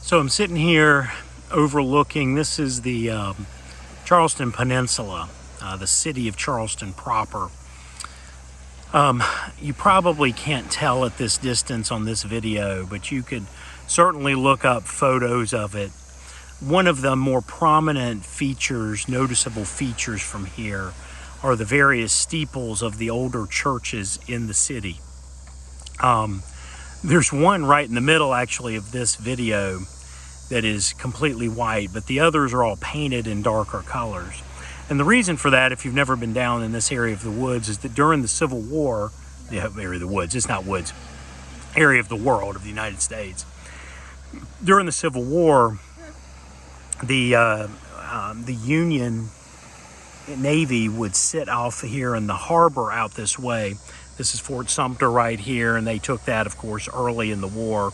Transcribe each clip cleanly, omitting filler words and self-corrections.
So I'm sitting here overlooking, this is the Charleston Peninsula, the city of Charleston proper. You probably can't tell at this distance on this video, but you could certainly look up photos of it. One of the more prominent features, noticeable features from here, are the various steeples of the older churches in the city. There's one right in the middle, actually, of this video that is completely white, but the others are all painted in darker colors. And the reason for that, if you've never been down in this area of the woods, is that during the Civil War, area of the woods, it's not woods, area of the world of the United States. During the Civil War, the Union Navy would sit off here in the harbor out this way. This is Fort Sumter right here, and they took that, of course, early in the war.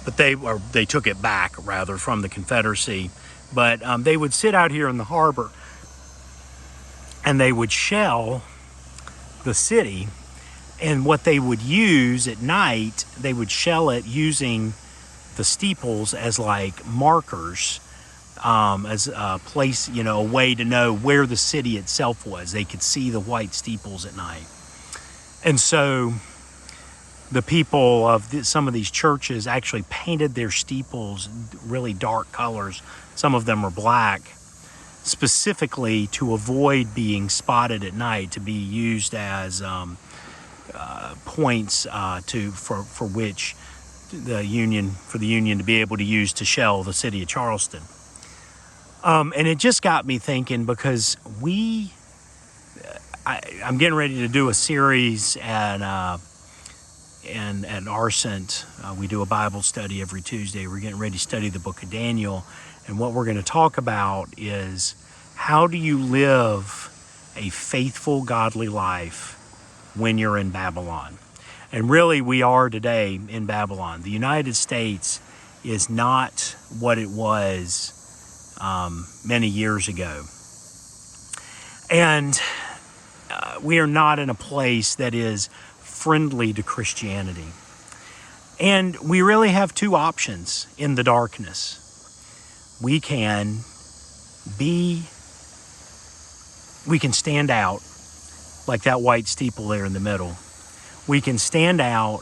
But they took it back, rather, from the Confederacy. But they would sit out here in the harbor, and they would shell the city. And what they would use at night, they would shell it using the steeples as like markers, as a place, a way to know where the city itself was. They could see the white steeples at night. And so the people of some of these churches actually painted their steeples really dark colors. Some of them are black, specifically to avoid being spotted at night, to be used as points for which the Union to be able to use to shell the city of Charleston. And it just got me thinking, because I'm getting ready to do a series at Arsent. We do a Bible study every Tuesday. We're getting ready to study the book of Daniel. And what we're going to talk about is, how do you live a faithful, godly life when you're in Babylon? And really, we are today in Babylon. The United States is not what it was many years ago. And we are not in a place that is friendly to Christianity. And we really have two options in the darkness. We can stand out like that white steeple there in the middle. We can stand out,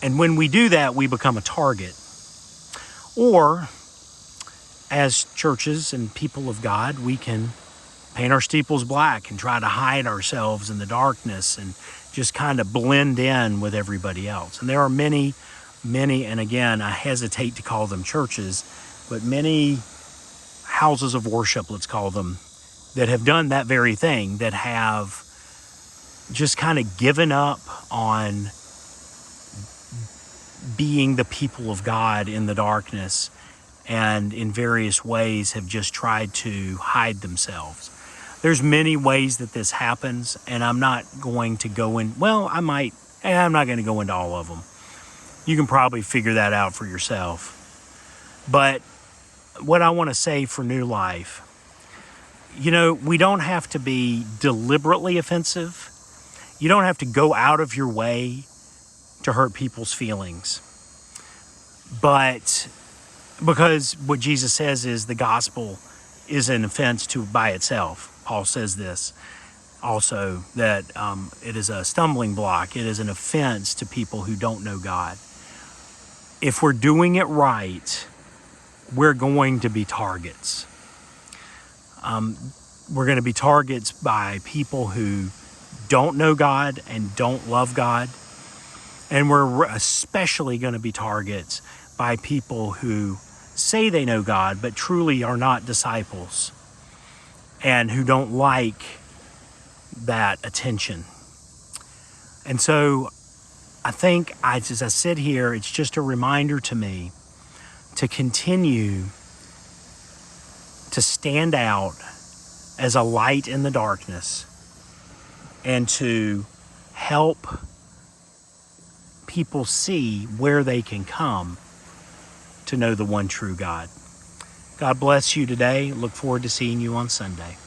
and when we do that, we become a target. Or, as churches and people of God, we can paint our steeples black and try to hide ourselves in the darkness and just kind of blend in with everybody else. And there are many, and again, I hesitate to call them churches, but many houses of worship, let's call them, that have done that very thing, that have just kind of given up on being the people of God in the darkness, and in various ways have just tried to hide themselves. There's many ways that this happens, and I'm not going to go in, I'm not going to go into all of them. You can probably figure that out for yourself. But what I want to say for New Life, we don't have to be deliberately offensive. You don't have to go out of your way to hurt people's feelings. But because what Jesus says is the gospel is an offense by itself. Paul says this also, that it is a stumbling block. It is an offense to people who don't know God. If we're doing it right, we're going to be targets. We're going to be targets by people who don't know God and don't love God. And we're especially going to be targets by people who say they know God, but truly are not disciples, and who don't like that attention. And so I think as I sit here, it's just a reminder to me to continue to stand out as a light in the darkness, and to help people see where they can come to know the one true God. God bless you today. Look forward to seeing you on Sunday.